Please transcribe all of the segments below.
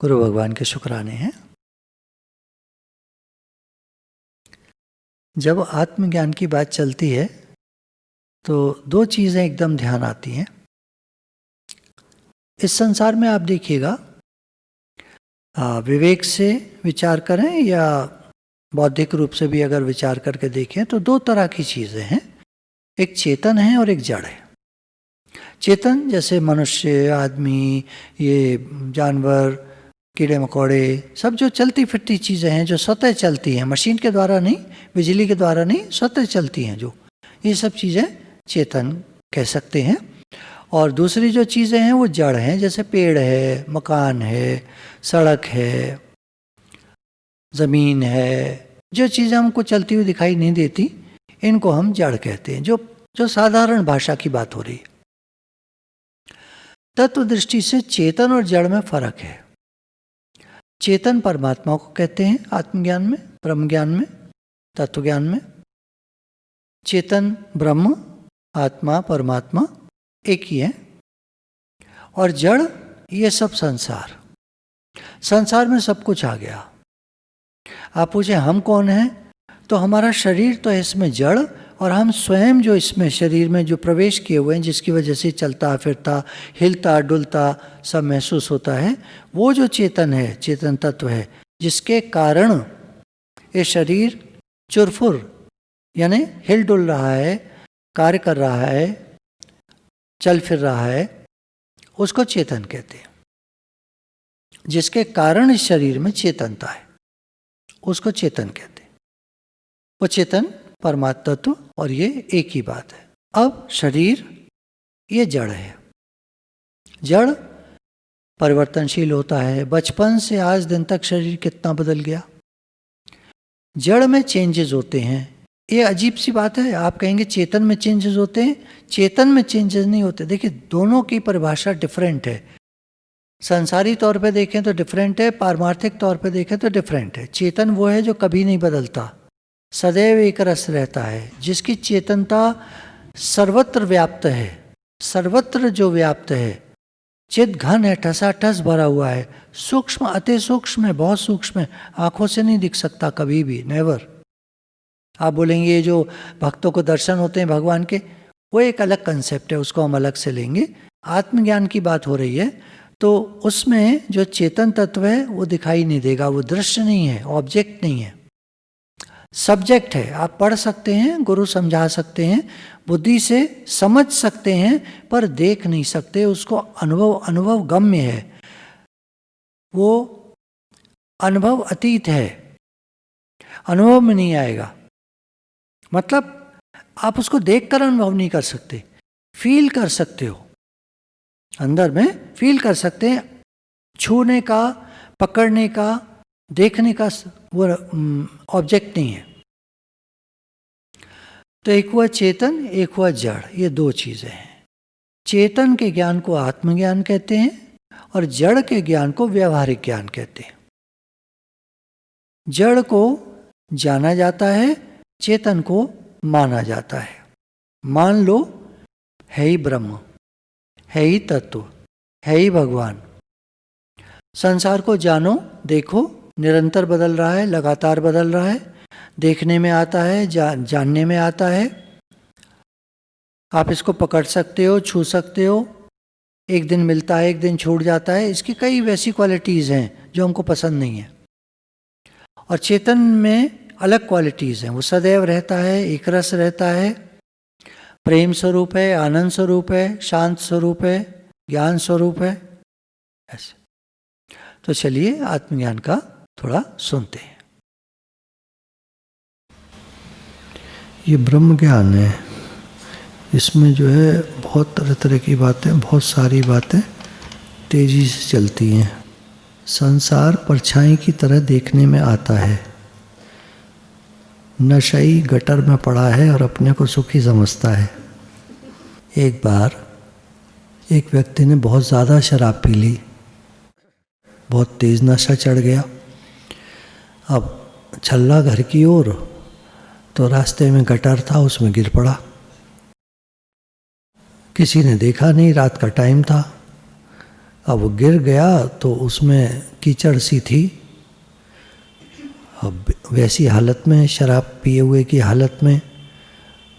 गुरु भगवान के शुक्राने हैं। जब आत्मज्ञान की बात चलती है तो दो चीज़ें एकदम ध्यान आती हैं। इस संसार में आप देखिएगा, विवेक से विचार करें या बौद्धिक रूप से भी अगर विचार करके देखें तो दो तरह की चीज़ें हैं, एक चेतन है और एक जड़ है। चेतन जैसे मनुष्य, आदमी, ये जानवर, कीड़े मकोड़े, सब जो चलती फिरती चीज़ें हैं जो स्वतः चलती हैं, मशीन के द्वारा नहीं, बिजली के द्वारा नहीं, स्वतः चलती हैं, जो ये सब चीज़ें चेतन कह सकते हैं। और दूसरी जो चीज़ें हैं वो जड़ हैं, जैसे पेड़ है, मकान है, सड़क है, ज़मीन है, जो चीज़ें हमको चलती हुई दिखाई नहीं देती इनको हम जड़ कहते हैं, जो साधारण भाषा की बात हो रही है। तत्व दृष्टि से चेतन और जड़ में फर्क है। चेतन परमात्मा को कहते हैं आत्मज्ञान में, ब्रह्म ज्ञान में, तत्व ज्ञान में। चेतन ब्रह्म, आत्मा, परमात्मा एक ही है। और जड़ ये सब संसार, संसार में सब कुछ आ गया। आप पूछे हम कौन हैं, तो हमारा शरीर तो है इसमें जड़, और हम स्वयं जो इसमें शरीर में जो प्रवेश किए हुए हैं, जिसकी वजह से चलता फिरता, हिलता डुलता सब महसूस होता है, वो जो चेतन है, चेतन तत्व है, जिसके कारण ये शरीर चुरफुर यानी हिल डुल रहा है, कार्य कर रहा है, चल फिर रहा है, उसको चेतन कहते हैं। जिसके कारण इस शरीर में चेतनता है उसको चेतन कहते हैं। वो चेतन परमात्मा तत्व, और ये एक ही बात है। अब शरीर ये जड़ है। जड़ परिवर्तनशील होता है। बचपन से आज दिन तक शरीर कितना बदल गया। जड़ में चेंजेस होते हैं। ये अजीब सी बात है, आप कहेंगे चेतन में चेंजेस होते हैं, चेतन में चेंजेस नहीं होते। देखिए दोनों की परिभाषा डिफरेंट है। संसारी तौर पे देखें तो डिफरेंट है, पारमार्थिक तौर पे देखें तो डिफरेंट है। चेतन वो है जो कभी नहीं बदलता, सदैव एक रस रहता है, जिसकी चेतनता सर्वत्र व्याप्त है। सर्वत्र जो व्याप्त है, चित घन है, ठसाठस भरा हुआ है, सूक्ष्म, अति सूक्ष्म है, बहुत सूक्ष्म है, आंखों से नहीं दिख सकता कभी भी, नेवर। आप बोलेंगे ये जो भक्तों को दर्शन होते हैं भगवान के, वो एक अलग कंसेप्ट है, उसको हम अलग से लेंगे। आत्मज्ञान की बात हो रही है तो उसमें जो चेतन तत्व है वो दिखाई नहीं देगा, वो दृश्य नहीं है, ऑब्जेक्ट नहीं है, सब्जेक्ट है। आप पढ़ सकते हैं, गुरु समझा सकते हैं, बुद्धि से समझ सकते हैं, पर देख नहीं सकते उसको। अनुभव गम्य है, वो अनुभव अतीत है, अनुभव में नहीं आएगा। मतलब आप उसको देखकर अनुभव नहीं कर सकते, फील कर सकते हो, अंदर में फील कर सकते हैं। छूने का, पकड़ने का, देखने का वो ऑब्जेक्ट नहीं है। तो एक हुआ चेतन, एक हुआ जड़, ये दो चीजें हैं। चेतन के ज्ञान को आत्मज्ञान कहते हैं और जड़ के ज्ञान को व्यवहारिक ज्ञान कहते हैं। जड़ को जाना जाता है, चेतन को माना जाता है। मान लो है ही ब्रह्म, है ही तत्व, है ही भगवान। संसार को जानो, देखो, निरंतर बदल रहा है, लगातार बदल रहा है, देखने में आता है, जानने में आता है। आप इसको पकड़ सकते हो, छू सकते हो, एक दिन मिलता है, एक दिन छूट जाता है। इसकी कई वैसी क्वालिटीज़ हैं जो हमको पसंद नहीं है। और चेतन में अलग क्वालिटीज़ हैं, वो सदैव रहता है, एक रस रहता है, प्रेम स्वरूप है, आनंद स्वरूप है, शांत स्वरूप है, ज्ञान स्वरूप है, ऐसे। तो चलिए आत्मज्ञान का थोड़ा सुनते हैं। ये ब्रह्म ज्ञान है, इसमें जो है बहुत तरह तरह की बातें, बहुत सारी बातें तेजी से चलती हैं। संसार परछाई की तरह देखने में आता है। नशाई गटर में पड़ा है और अपने को सुखी समझता है। एक बार एक व्यक्ति ने बहुत ज़्यादा शराब पी ली, बहुत तेज़ नशा चढ़ गया। अब छल्ला घर की ओर, तो रास्ते में गटर था, उसमें गिर पड़ा। किसी ने देखा नहीं, रात का टाइम था। अब वो गिर गया तो उसमें कीचड़ सी थी। अब वैसी हालत में, शराब पिए हुए की हालत में,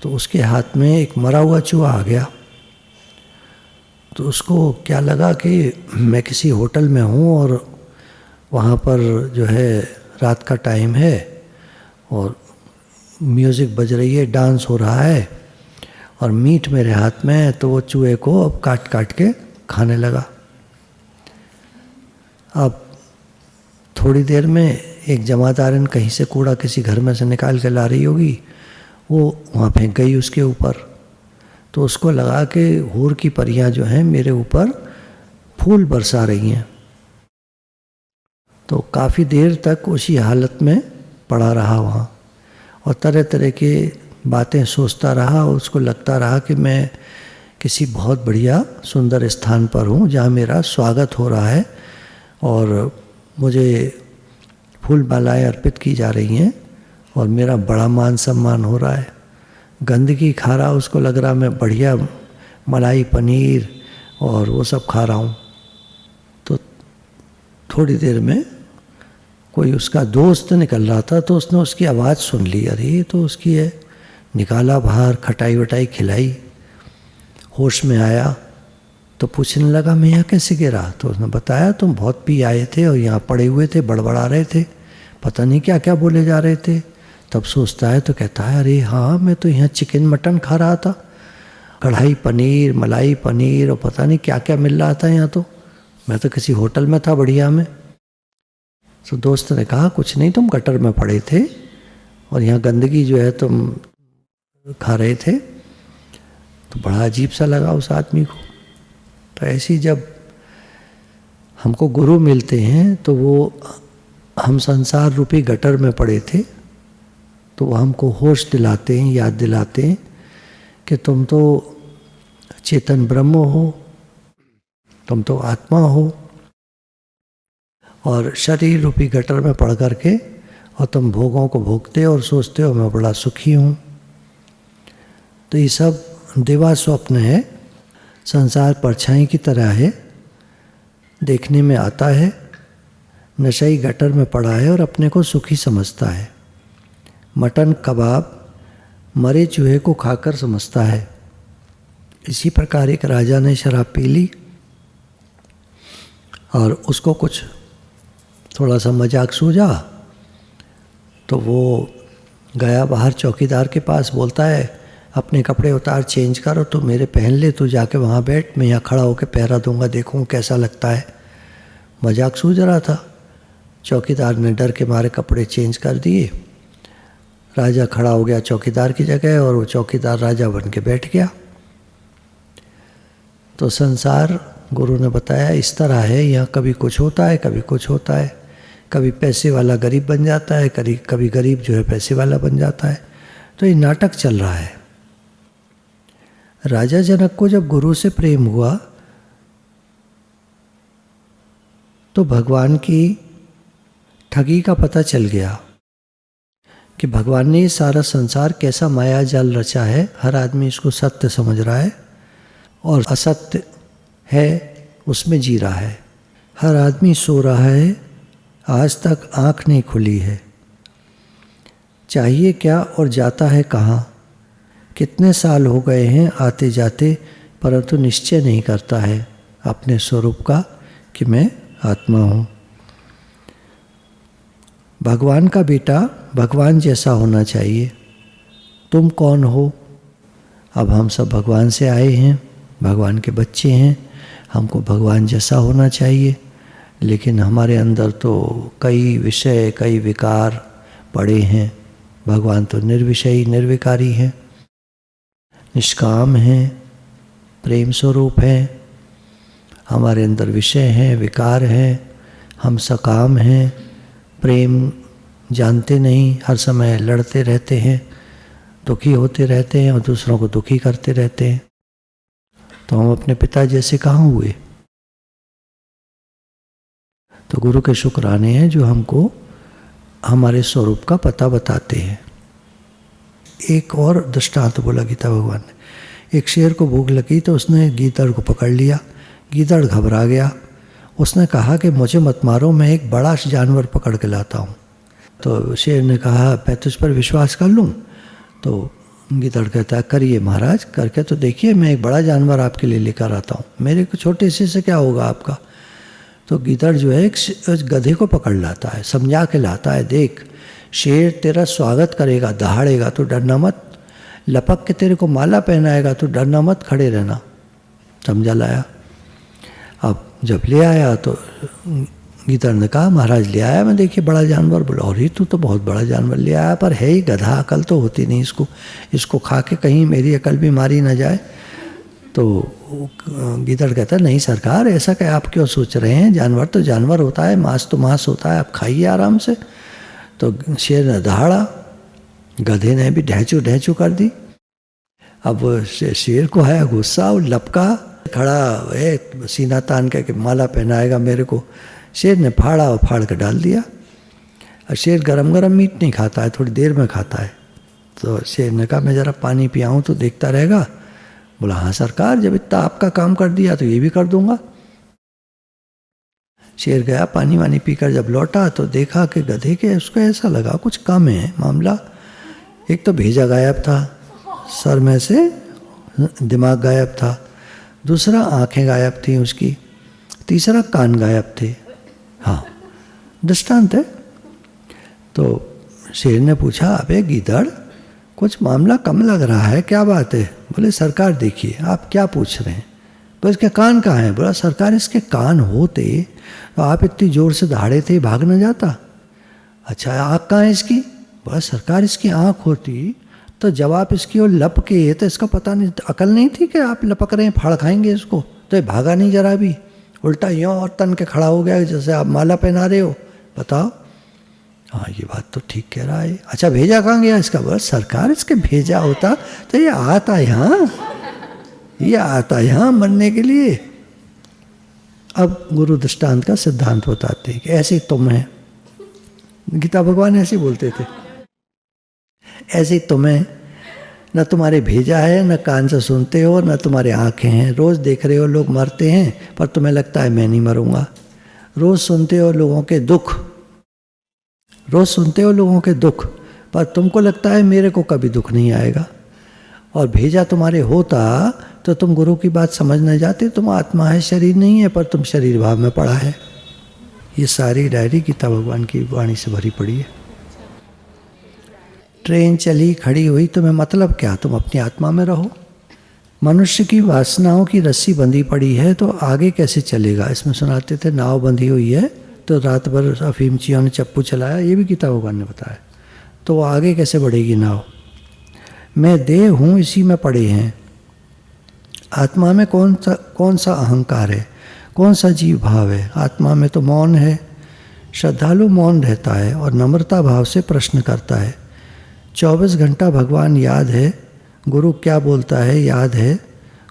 तो उसके हाथ में एक मरा हुआ चूहा आ गया। तो उसको क्या लगा कि मैं किसी होटल में हूँ और वहाँ पर जो है रात का टाइम है और म्यूज़िक बज रही है, डांस हो रहा है और मीट मेरे हाथ में है, तो वो चूहे को अब काट काट के खाने लगा। अब थोड़ी देर में एक जमादारन कहीं से कूड़ा किसी घर में से निकाल के ला रही होगी, वो वहाँ फेंक गई उसके ऊपर। तो उसको लगा कि हूर की परियां जो हैं मेरे ऊपर फूल बरसा रही हैं। तो काफ़ी देर तक उसी हालत में पड़ा रहा वहाँ और तरह तरह की बातें सोचता रहा। उसको लगता रहा कि मैं किसी बहुत बढ़िया सुंदर स्थान पर हूँ जहाँ मेरा स्वागत हो रहा है और मुझे फूल मालाएँ अर्पित की जा रही हैं और मेरा बड़ा मान सम्मान हो रहा है। गंदगी खा रहा, उसको लग रहा मैं बढ़िया मलाई पनीर और वो सब खा रहा हूँ। तो थोड़ी देर में कोई उसका दोस्त निकल रहा था, तो उसने उसकी आवाज़ सुन ली, अरे ये तो उसकी है। निकाला बाहर, खटाई वटाई खिलाई, होश में आया तो पूछने लगा मैं यहाँ कैसे गिरा। तो उसने बताया तुम बहुत पी आए थे और यहाँ पड़े हुए थे, बड़बड़ा रहे थे, पता नहीं क्या क्या बोले जा रहे थे। तब सोचता है तो कहता है अरे हाँ, मैं तो यहाँ चिकन मटन खा रहा था, कढ़ाई पनीर, मलाई पनीर और पता नहीं क्या क्या मिल रहा था यहाँ। तो मैं तो किसी होटल में था बढ़िया में। तो दोस्त ने कहा कुछ नहीं, तुम गटर में पड़े थे और यहाँ गंदगी जो है तुम खा रहे थे। तो बड़ा अजीब सा लगा उस आदमी को। तो ऐसे ही जब हमको गुरु मिलते हैं तो वो, हम संसार रूपी गटर में पड़े थे, तो वो हमको होश दिलाते हैं, याद दिलाते हैं कि तुम तो चेतन ब्रह्म हो, तुम तो आत्मा हो और शरीर रूपी गटर में पड़ करके और तुम भोगों को भोगते और सोचते हो मैं बड़ा सुखी हूँ। तो ये सब दिवा स्वप्न है। संसार परछाई की तरह है, देखने में आता है, नशाई गटर में पड़ा है और अपने को सुखी समझता है। मटन कबाब मरे चूहे को खाकर समझता है। इसी प्रकार एक राजा ने शराब पी ली और उसको कुछ थोड़ा सा मजाक सूझा, तो वो गया बाहर चौकीदार के पास, बोलता है अपने कपड़े उतार, चेंज कर, तो मेरे पहन ले, तू जाके वहाँ बैठ, मैं यहाँ खड़ा होकर पहरा दूंगा, देखूँ कैसा लगता है। मजाक सूझ रहा था। चौकीदार ने डर के मारे कपड़े चेंज कर दिए। राजा खड़ा हो गया चौकीदार की जगह और वो चौकीदार राजा बन के बैठ गया। तो संसार, गुरु ने बताया, इस तरह है, यहाँ कभी कुछ होता है, कभी कुछ होता है, कभी पैसे वाला गरीब बन जाता है, कभी गरीब जो है पैसे वाला बन जाता है। तो ये नाटक चल रहा है। राजा जनक को जब गुरु से प्रेम हुआ तो भगवान की ठगी का पता चल गया कि भगवान ने ये सारा संसार कैसा माया जाल रचा है। हर आदमी इसको सत्य समझ रहा है और असत्य है उसमें जी रहा है। हर आदमी सो रहा है, आज तक आँख नहीं खुली है। चाहिए क्या और जाता है कहाँ, कितने साल हो गए हैं आते जाते, परंतु निश्चय नहीं करता है अपने स्वरूप का कि मैं आत्मा हूँ। भगवान का बेटा भगवान जैसा होना चाहिए। तुम कौन हो? अब हम सब भगवान से आए हैं, भगवान के बच्चे हैं, हमको भगवान जैसा होना चाहिए। लेकिन हमारे अंदर तो कई विषय, कई विकार पड़े हैं। भगवान तो निर्विषयी निर्विकारी हैं, निष्काम हैं, प्रेम स्वरूप हैं। हमारे अंदर विषय हैं, विकार हैं, हम सकाम हैं, प्रेम जानते नहीं, हर समय लड़ते रहते हैं, दुखी होते रहते हैं और दूसरों को दुखी करते रहते हैं। तो हम अपने पिता जैसे कहाँ हुए? तो गुरु के शुक्राने हैं जो हमको हमारे स्वरूप का पता बताते हैं। एक और दृष्टांत बोला गीता भगवान ने। एक शेर को भूख लगी तो उसने गीदड़ को पकड़ लिया। गीदड़ घबरा गया, उसने कहा कि मुझे मत मारो, मैं एक बड़ा जानवर पकड़ के लाता हूँ। तो शेर ने कहा मैं तुझ पर विश्वास कर लूँ? तो गीदड़ कहता है करिए महाराज, करके तो देखिए, मैं एक बड़ा जानवर आपके लिए लेकर आता हूँ, मेरे को छोटे से क्या होगा आपका। तो गीदड़ जो है एक गधे को पकड़ लाता है, समझा के लाता है, देख शेर तेरा स्वागत करेगा, दहाड़ेगा तो डरना मत, लपक के तेरे को माला पहनाएगा तो डरना मत, खड़े रहना। समझा लाया। अब जब ले आया तो गीदड़ ने कहा महाराज ले आया मैं, देखिए बड़ा जानवर। बोला और तू तो बहुत बड़ा जानवर ले आया, पर है ही गधा, अकल तो होती नहीं इसको खा के कहीं मेरी अकल भी मारी ना जाए। तो गीदड़ कहता है नहीं सरकार, ऐसा क्या आप क्यों सोच रहे हैं, जानवर तो जानवर होता है, मांस तो मांस होता है, आप खाइए आराम से। तो शेर ने दहाड़ा, गधे ने भी ढहचू ढहचू कर दी। अब शेर को है गुस्सा, और लपका खड़ा है सीना तान के माला पहनाएगा मेरे को। शेर ने फाड़ा और फाड़ कर डाल दिया। और शेर गरम गरम मीट नहीं खाता है, थोड़ी देर में खाता है। तो शेर ने कहा मैं ज़रा पानी पियाऊँ तो देखता रहेगा। बोला हाँ सरकार, जब इतना आपका काम कर दिया तो ये भी कर दूंगा। शेर गया, पानी वानी पीकर जब लौटा तो देखा कि गधे के उसको ऐसा लगा कुछ कम है मामला। एक तो भेजा गायब था, सर में से दिमाग गायब था, दूसरा आंखें गायब थी उसकी, तीसरा कान गायब थे। हाँ दृष्टांत है। तो शेर ने पूछा अबे गीदड़, कुछ मामला कम लग रहा है, क्या बात है? बोले सरकार देखिए आप क्या पूछ रहे हैं। बोले इसके कान कहाँ हैं? बोला सरकार इसके कान होते तो आप इतनी जोर से दहाड़े थे भाग न जाता। अच्छा आँख कहाँ है इसकी? बोला सरकार इसकी आँख होती तो जब आप इसकी ओर लपके तो इसका पता नहीं, अकल नहीं थी कि आप लपक रहे हैं, फाड़ खाएंगे इसको, तो ये भागा नहीं जरा भी, उल्टा यूँ और तन के खड़ा हो गया जैसे आप माला पहना रहे हो। बताओ। हाँ ये बात तो ठीक कह रहा है। अच्छा भेजा कहाँ गया इसका? बोला सरकार इसके भेजा होता तो ये आता यहाँ, ये आता यहाँ मरने के लिए। अब गुरु दृष्टांत का सिद्धांत बताते हैं कि ऐसे तुम हैं, गीता भगवान ऐसे बोलते थे, ऐसे तुम्हें न तुम्हारे भेजा है, न कान से सुनते हो, न तुम्हारे आंखें हैं। रोज देख रहे हो लोग मरते हैं पर तुम्हें लगता है मैं नहीं मरूंगा। रोज सुनते हो लोगों के दुख, रोज सुनते हो लोगों के दुख, पर तुमको लगता है मेरे को कभी दुख नहीं आएगा। और भेजा तुम्हारे होता तो तुम गुरु की बात समझ न जाते, तुम आत्मा है शरीर नहीं है, पर तुम शरीर भाव में पड़ा है। ये सारी डायरी गीता भगवान की वाणी से भरी पड़ी है। ट्रेन चली खड़ी हुई, तुम्हें मतलब क्या? तुम अपनी आत्मा में रहो। मनुष्य की वासनाओं की रस्सी बंधी पड़ी है तो आगे कैसे चलेगा? इसमें सुनाते थे नाव बंधी हुई है तो रात भर अफीमचियों ने चप्पू चलाया, ये भी गीता भगवान ने बताया, तो वो आगे कैसे बढ़ेगी नाव? मैं देह हूँ इसी में पड़े हैं। आत्मा में कौन सा अहंकार है, कौन सा जीव भाव है? आत्मा में तो मौन है। श्रद्धालु मौन रहता है और नम्रता भाव से प्रश्न करता है। 24 घंटा भगवान याद है, गुरु क्या बोलता है याद है,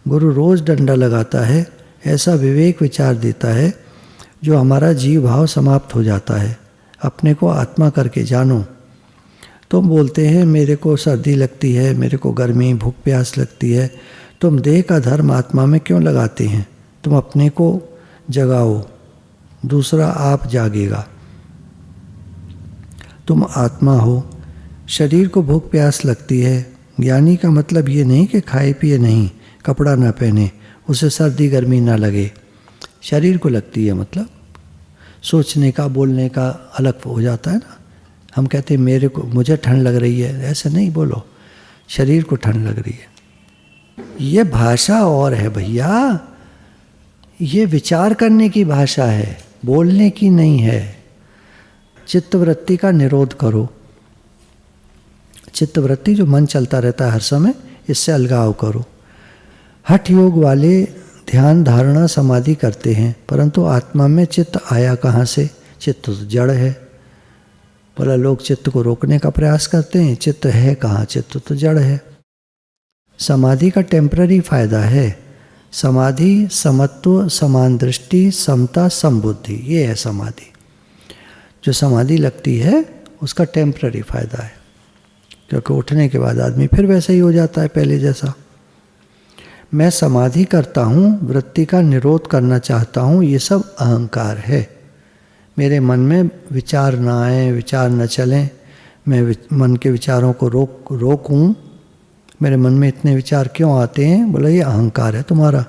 गुरु रोज़ डंडा लगाता है, ऐसा विवेक विचार देता है जो हमारा जीव भाव समाप्त हो जाता है। अपने को आत्मा करके जानो। तुम बोलते हैं मेरे को सर्दी लगती है, मेरे को गर्मी भूख प्यास लगती है, तुम देह का धर्म आत्मा में क्यों लगाते हैं? तुम अपने को जगाओ, दूसरा आप जागेगा। तुम आत्मा हो। शरीर को भूख प्यास लगती है, ज्ञानी का मतलब ये नहीं कि खाए पिए नहीं, कपड़ा ना पहने, उसे सर्दी गर्मी ना लगे। शरीर को लगती है मतलब सोचने का बोलने का अलग हो जाता है ना। हम कहते हैं मुझे ठंड लग रही है, ऐसे नहीं बोलो, शरीर को ठंड लग रही है। ये भाषा और है भैया, ये विचार करने की भाषा है, बोलने की नहीं है। चित्तवृत्ति का निरोध करो। चित्तवृत्ति जो मन चलता रहता है हर समय, इससे अलगाव करो। हठ योग वाले ध्यान धारणा समाधि करते हैं, परंतु आत्मा में चित्त आया कहाँ से? चित्त तो जड़ है। बोला लोग चित्त को रोकने का प्रयास करते हैं, चित्त है कहाँ? चित्त तो जड़ है। समाधि का टेम्पररी फायदा है। समाधि समत्व, समान दृष्टि, समता, समबुद्धि, ये है समाधि। जो समाधि लगती है उसका टेम्पररी फायदा है, क्योंकि उठने के बाद आदमी फिर वैसा ही हो जाता है पहले जैसा। मैं समाधि करता हूँ, वृत्ति का निरोध करना चाहता हूँ, ये सब अहंकार है। मेरे मन में विचार ना आए, विचार न चलें, मैं मन के विचारों को रोकूं। मेरे मन में इतने विचार क्यों आते हैं? बोला ये अहंकार है तुम्हारा।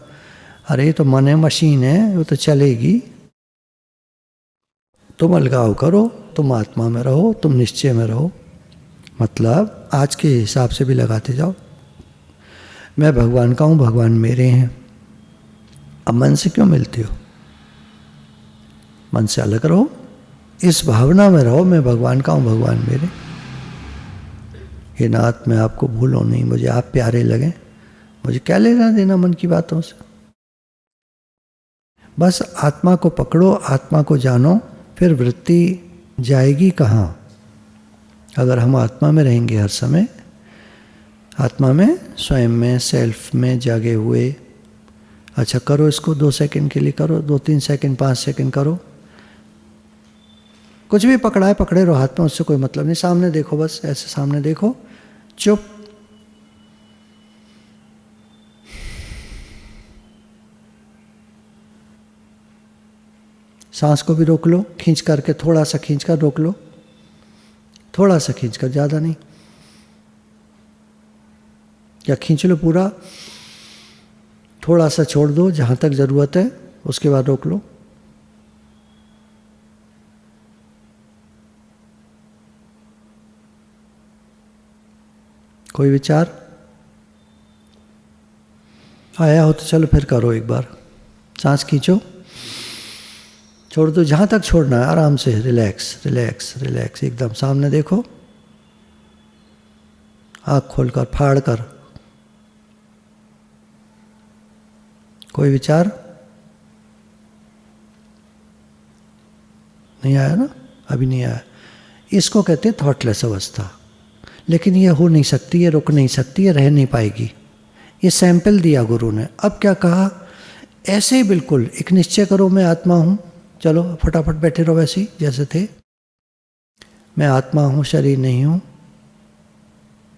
अरे ये तो मन है, मशीन है, वो तो चलेगी। तुम अलगाव करो, तुम आत्मा में रहो, तुम निश्चय में रहो। मतलब आज के हिसाब से भी लगाते जाओ। मैं भगवान का हूँ, भगवान मेरे हैं। अब मन से क्यों मिलती हो? मन से अलग रहो, इस भावना में रहो, मैं भगवान का हूँ, भगवान मेरे। हे नाथ, मैं आपको भूलो नहीं, मुझे आप प्यारे लगे, मुझे क्या लेना देना मन की बातों से। बस आत्मा को पकड़ो, आत्मा को जानो, फिर वृत्ति जाएगी कहाँ? अगर हम आत्मा में रहेंगे हर समय, आत्मा में, स्वयं में, सेल्फ में जागे हुए। अच्छा करो इसको 2 सेकंड के लिए करो, 2-3 सेकंड, 5 सेकंड करो। कुछ भी पकड़ा है पकड़े रहो हाथ में, उससे कोई मतलब नहीं। सामने देखो, बस ऐसे सामने देखो, चुप। सांस को भी रोक लो, खींच करके, थोड़ा सा खींच कर रोक लो, थोड़ा सा खींच कर, ज़्यादा नहीं। या खींच लो पूरा, थोड़ा सा छोड़ दो जहाँ तक ज़रूरत है, उसके बाद रोक लो। कोई विचार आया हो तो चलो फिर करो एक बार। सांस खींचो, छोड़ दो जहाँ तक छोड़ना है, आराम से, रिलैक्स रिलैक्स रिलैक्स, एकदम सामने देखो, आँख खोलकर, फाड़ कर। कोई विचार नहीं आया ना? अभी नहीं आया। इसको कहते हैं थॉटलेस अवस्था। लेकिन ये हो नहीं सकती, ये रुक नहीं सकती, ये रह नहीं पाएगी। ये सैंपल दिया गुरु ने। अब क्या कहा? ऐसे ही बिल्कुल एक निश्चय करो, मैं आत्मा हूँ। चलो फटाफट बैठे रहो वैसे ही जैसे थे। मैं आत्मा हूँ, शरीर नहीं हूँ।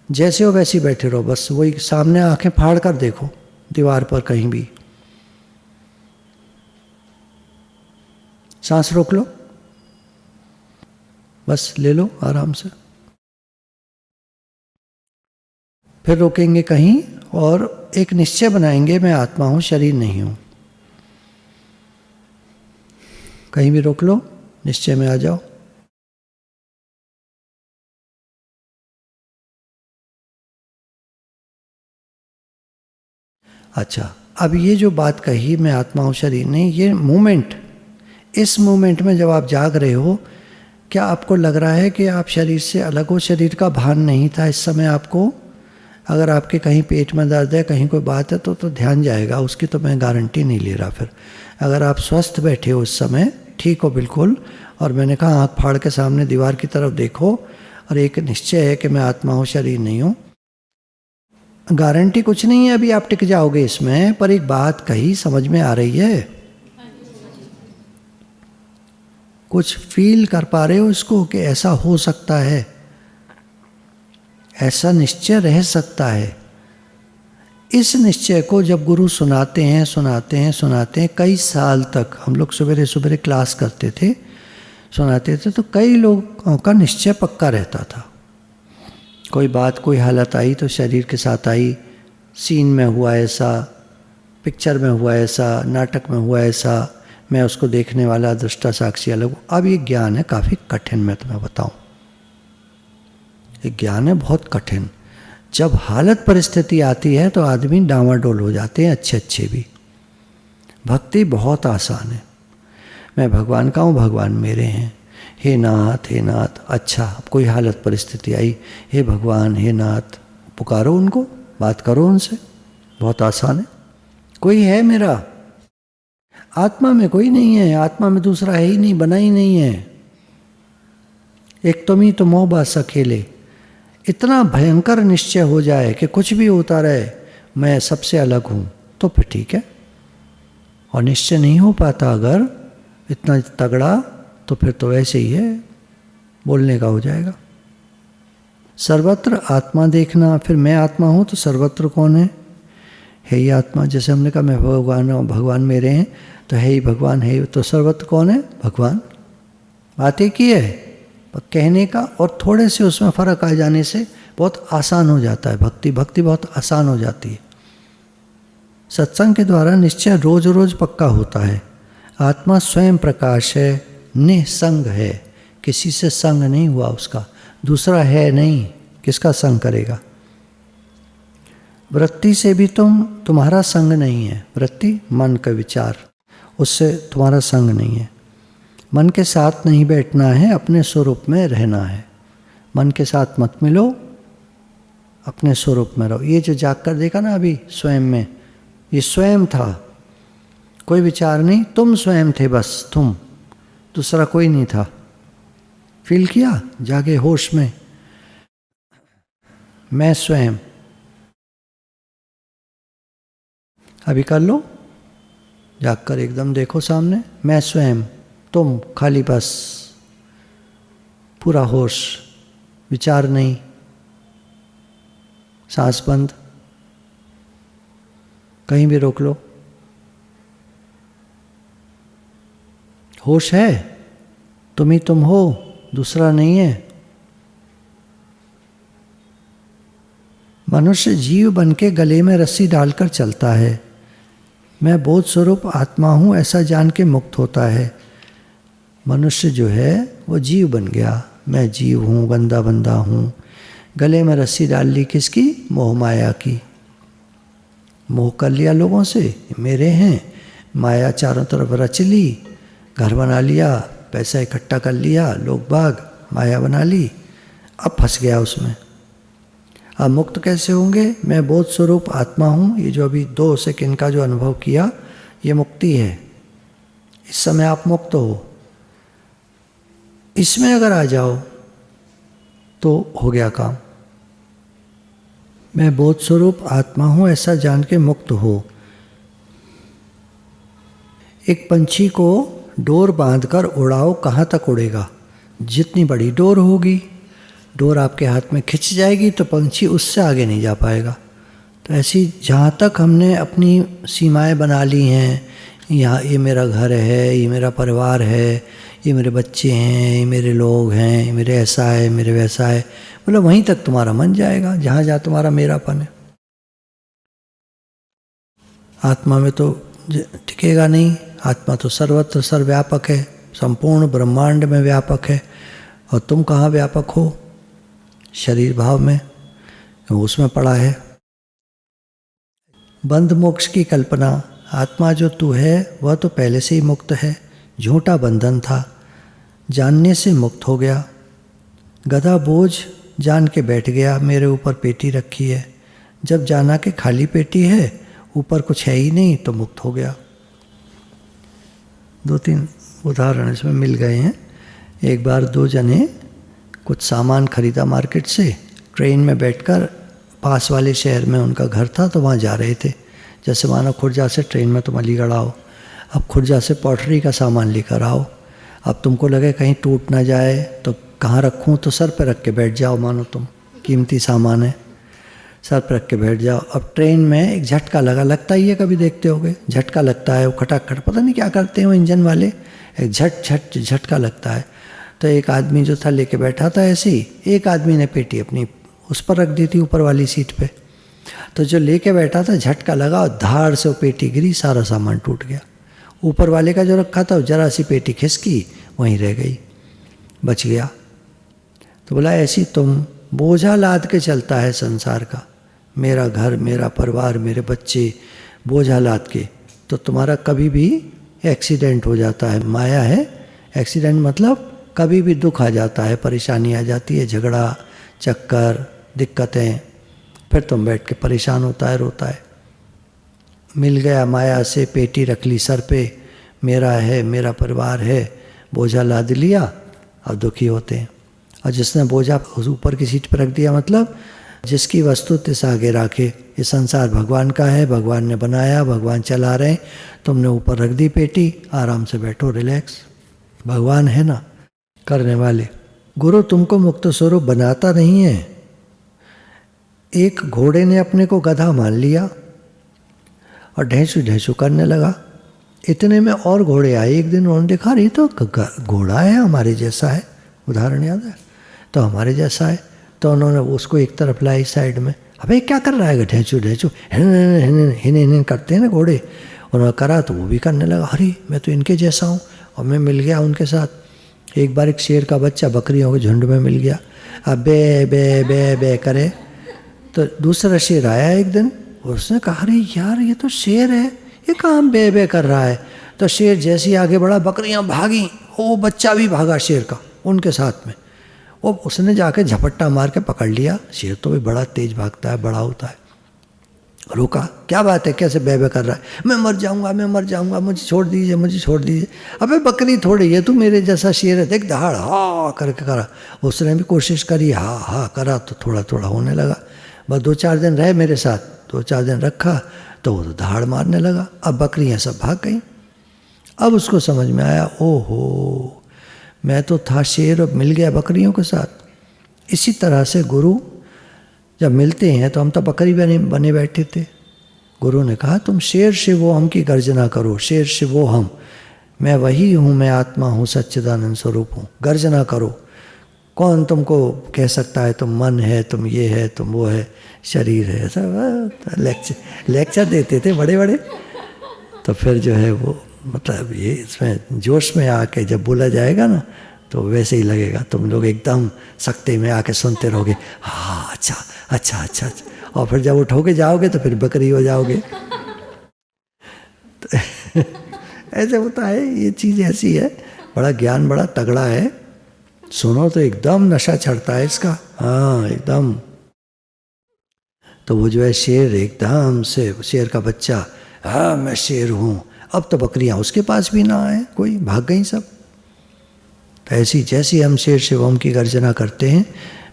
जैसे हो वैसे ही बैठे रहो, बस वही सामने आंखें फाड़ कर देखो, दीवार पर कहीं भी। सांस रोक लो, बस ले लो आराम से। फिर रोकेंगे कहीं और एक निश्चय बनाएंगे, मैं आत्मा हूं, शरीर नहीं हूं। कहीं भी रोक लो, निश्चय में आ जाओ। अच्छा, अब ये जो बात कही, मैं आत्मा हूं, शरीर नहीं, ये मोमेंट, इस मोमेंट में जब आप जाग रहे हो, क्या आपको लग रहा है कि आप शरीर से अलग हो? शरीर का भान नहीं था इस समय आपको? अगर आपके कहीं पेट में दर्द है, कहीं कोई बात है, तो ध्यान जाएगा, उसकी तो मैं गारंटी नहीं ले रहा। फिर अगर आप स्वस्थ बैठे हो उस समय, ठीक हो बिल्कुल, और मैंने कहा आँख फाड़ के सामने दीवार की तरफ देखो, और एक निश्चय है कि मैं आत्मा हूँ, शरीर नहीं हूँ, गारंटी कुछ नहीं है अभी आप टिक जाओगे इसमें, पर एक बात कही समझ में आ रही है? कुछ फील कर पा रहे हो इसको कि ऐसा हो सकता है, ऐसा निश्चय रह सकता है? इस निश्चय को जब गुरु सुनाते हैं सुनाते हैं सुनाते हैं, कई साल तक हम लोग सवेरे सवेरे क्लास करते थे, सुनाते थे, तो कई लोगों का निश्चय पक्का रहता था। कोई बात, कोई हालत आई तो शरीर के साथ आई, सीन में हुआ ऐसा, पिक्चर में हुआ ऐसा, नाटक में हुआ ऐसा, मैं उसको देखने वाला दृष्टा साक्षी अलग हूँ। अब ये ज्ञान है काफ़ी कठिन, मैं तुम्हें बताऊँ, ये ज्ञान है बहुत कठिन। जब हालत परिस्थिति आती है तो आदमी डामाडोल हो जाते हैं, अच्छे अच्छे भी। भक्ति बहुत आसान है। मैं भगवान का हूँ, भगवान मेरे हैं। हे नाथ, हे नाथ। अच्छा, अब कोई हालत परिस्थिति आई, हे भगवान, हे नाथ, पुकारो उनको, बात करो उनसे, बहुत आसान है। कोई है मेरा? आत्मा में कोई नहीं है, आत्मा में दूसरा है ही नहीं, बना ही नहीं है। एक तुम ही तो मोह बस अकेले। इतना भयंकर निश्चय हो जाए कि कुछ भी होता रहे, मैं सबसे अलग हूँ, तो फिर ठीक है। और निश्चय नहीं हो पाता अगर इतना तगड़ा, तो फिर तो वैसे ही है, बोलने का हो जाएगा। सर्वत्र आत्मा देखना, फिर मैं आत्मा हूँ तो सर्वत्र कौन है? है ही आत्मा। जैसे हमने कहा मैं भगवान हूँ, भगवान मेरे हैं, तो है ही भगवान, है ही। तो सर्वत्र कौन है? भगवान। बात एक ही है, पर कहने का और थोड़े से उसमें फर्क आ जाने से बहुत आसान हो जाता है। भक्ति बहुत आसान हो जाती है। सत्संग के द्वारा निश्चय रोज रोज पक्का होता है। आत्मा स्वयं प्रकाश है, निसंग है, किसी से संग नहीं हुआ उसका, दूसरा है नहीं, किसका संग करेगा। वृत्ति से भी तुम्हारा संग नहीं है। वृत्ति मन का विचार, उससे तुम्हारा संग नहीं है। मन के साथ नहीं बैठना है, अपने स्वरूप में रहना है। मन के साथ मत मिलो, अपने स्वरूप में रहो। ये जो जाग कर देखा ना अभी स्वयं में, ये स्वयं था, कोई विचार नहीं, तुम स्वयं थे, बस तुम, दूसरा कोई नहीं था। फील किया जागे होश में, मैं स्वयं। अभी कर लो, जागकर एकदम देखो सामने, मैं स्वयं, तुम, खाली बस, पूरा होश, विचार नहीं, सांस बंद, कहीं भी रोक लो। होश है, तुम ही तुम हो, दूसरा नहीं है। मनुष्य जीव बन के गले में रस्सी डालकर चलता है। मैं बोध स्वरूप आत्मा हूँ ऐसा जान के मुक्त होता है। मनुष्य जो है वो जीव बन गया, मैं जीव हूँ, बंदा हूँ। गले में रस्सी डाल ली किसकी? मोह माया की। मोह कर लिया लोगों से, मेरे हैं, माया चारों तरफ रच ली, घर बना लिया, पैसा इकट्ठा कर लिया, लोग बाग, माया बना ली, अब फंस गया उसमें। अब मुक्त कैसे होंगे? मैं बोध स्वरूप आत्मा हूँ। ये जो अभी 2 सेकंड का जो अनुभव किया, ये मुक्ति है। इस समय आप मुक्त हो। इसमें अगर आ जाओ तो हो गया काम। मैं बोध स्वरूप आत्मा हूँ ऐसा जान के मुक्त हो। एक पंछी को डोर बांधकर उड़ाओ, कहाँ तक उड़ेगा? जितनी बड़ी डोर होगी, डोर आपके हाथ में खिंच जाएगी तो पंछी उससे आगे नहीं जा पाएगा। तो ऐसी जहाँ तक हमने अपनी सीमाएं बना ली हैं, यहाँ ये मेरा घर है, ये मेरा परिवार है, ये मेरे बच्चे हैं, ये मेरे लोग हैं, ये मेरे ऐसा है, मेरे वैसा है, मतलब वहीं तक तुम्हारा मन जाएगा जहाँ जहाँ तुम्हारा मेरापन है। आत्मा में तो टिकेगा नहीं। आत्मा तो सर्वत्र सर्वव्यापक है, संपूर्ण ब्रह्मांड में व्यापक है। और तुम कहाँ व्यापक हो? शरीर भाव में, उसमें पड़ा है। बंध मोक्ष की कल्पना। आत्मा जो तू है वह तो पहले से ही मुक्त है, झूठा बंधन था, जानने से मुक्त हो गया। गधा बोझ जान के बैठ गया, मेरे ऊपर पेटी रखी है। जब जाना कि खाली पेटी है, ऊपर कुछ है ही नहीं, तो मुक्त हो गया। 2-3 उदाहरण इसमें मिल गए हैं। एक बार 2 जने कुछ सामान खरीदा मार्केट से, ट्रेन में बैठकर पास वाले शहर में उनका घर था, तो वहाँ जा रहे थे। जैसे मानो खुर्जा से ट्रेन में तुम अलीगढ़ आओ, अब खुर्जा से पॉटरी का सामान लेकर आओ। अब तुमको लगे कहीं टूट ना जाए, तो कहाँ रखूँ? तो सर पे रख के बैठ जाओ, मानो तुम कीमती सामान है, सर पे रख के बैठ जाओ। अब ट्रेन में एक झटका लगता ही है, कभी देखते होगे, झटका लगता है, वो खटाखट पता नहीं क्या करते हैं वो इंजन वाले, एक झटका लगता है। तो एक आदमी जो था लेके बैठा था ऐसे ही, एक आदमी ने पेटी अपनी उस पर रख दी थी ऊपर वाली सीट पे। तो जो लेके बैठा था, झटका लगा और धाड़ से वो पेटी गिरी, सारा सामान टूट गया। ऊपर वाले का जो रखा था, जरा सी पेटी खिसकी, वहीं रह गई, बच गया। तो बोला ऐसी तुम बोझा लाद के चलता है संसार का, मेरा घर, मेरा परिवार, मेरे बच्चे, बोझा लाद के, तो तुम्हारा कभी भी एक्सीडेंट हो जाता है। माया है, एक्सीडेंट मतलब कभी भी दुख आ जाता है, परेशानी आ जाती है, झगड़ा, चक्कर, दिक्कतें, फिर तुम बैठ के परेशान होता है, रोता है। मिल गया माया से, पेटी रख ली सर पे, मेरा है, मेरा परिवार है, बोझा लाद लिया, अब दुखी होते हैं। और जिसने बोझा ऊपर की सीट पर रख दिया, मतलब जिसकी वस्तु तिस आगे राखे। ये संसार भगवान का है, भगवान ने बनाया, भगवान चला रहे हैं, तुमने ऊपर रख दी पेटी, आराम से बैठो, रिलैक्स, भगवान है ना करने वाले। गुरु तुमको मुक्त स्वरूप बनाता नहीं है। एक घोड़े ने अपने को गधा मान लिया, और ढेंचू ढेंचू करने लगा। इतने में और घोड़े आए। एक दिन उन्होंने देखा, अरे तो घोड़ा है हमारे जैसा है, उदाहरण याद है, तो हमारे जैसा है। तो उन्होंने उसको एक तरफ लाई साइड में, अबे क्या कर रहा है, ढेंचू ढेंचू हिन हिन करते हैं ना घोड़े। उन्होंने करा तो वो भी करने लगा, अरे मैं तो इनके जैसा हूँ, और मैं मिल गया उनके साथ। एक बार एक शेर का बच्चा बकरियों के झुंड में मिल गया, अब बे बे बे बे करे। तो दूसरा शेर आया एक दिन, उसने कहा, अरे यार ये तो शेर है, ये कहाँ बे बे कर रहा है। तो शेर जैसे ही आगे बढ़ा, बकरियां भागी, वो बच्चा भी भागा शेर का उनके साथ में। वो उसने जाके झपट्टा मार के पकड़ लिया। शेर तो भी बड़ा तेज भागता है, बड़ा होता है। रुका, क्या बात है, कैसे बे बे कर रहा है, मैं मर जाऊंगा, मैं मर जाऊंगा, मुझे छोड़ दीजिए, मुझे छोड़ दीजिए। अबे बकरी थोड़ी है, तू मेरे जैसा शेर है, देख दहाड़ हा करके करा। उसने भी कोशिश करी, हा हा करा, तो थोड़ा थोड़ा होने लगा। बस 2-4 दिन रहे मेरे साथ, 2-4 दिन रखा तो वो तो दहाड़ मारने लगा। अब बकरियां सब भाग गई। अब उसको समझ में आया, ओहो मैं तो था शेर, अब मिल गया बकरियों के साथ। इसी तरह से गुरु जब मिलते हैं तो हम तो बकरी बने बैठे थे। गुरु ने कहा, तुम शेर शिवो हम की गर्जना करो, शेर शिवो हम, मैं वही हूँ, मैं आत्मा हूँ, सच्चिदानंद स्वरूप हूँ, गर्जना करो। कौन तुमको कह सकता है तुम मन है, तुम ये है, तुम वो है, शरीर है, सब लेक्चर देते थे बड़े बड़े। तो फिर जो है वो मतलब ये इसमें जोश में आके जब बोला जाएगा ना, तो वैसे ही लगेगा, तुम लोग एकदम सख्ते में आके सुनते रहोगे, हाँ अच्छा अच्छा अच्छा अच्छा, और फिर जब उठोगे जाओगे तो फिर बकरी हो जाओगे। तो ऐसे होता है, ये चीज़ ऐसी है, बड़ा ज्ञान बड़ा तगड़ा है, सुनो तो एकदम नशा चढ़ता है इसका, हाँ एकदम। तो वो जो है शेर एकदम से, शेर का बच्चा, हाँ मैं शेर हूँ। अब तो बकरियां उसके पास भी ना आए, कोई भाग गई सब। तो ऐसी जैसी हम शेर शिवम की गर्जना करते हैं,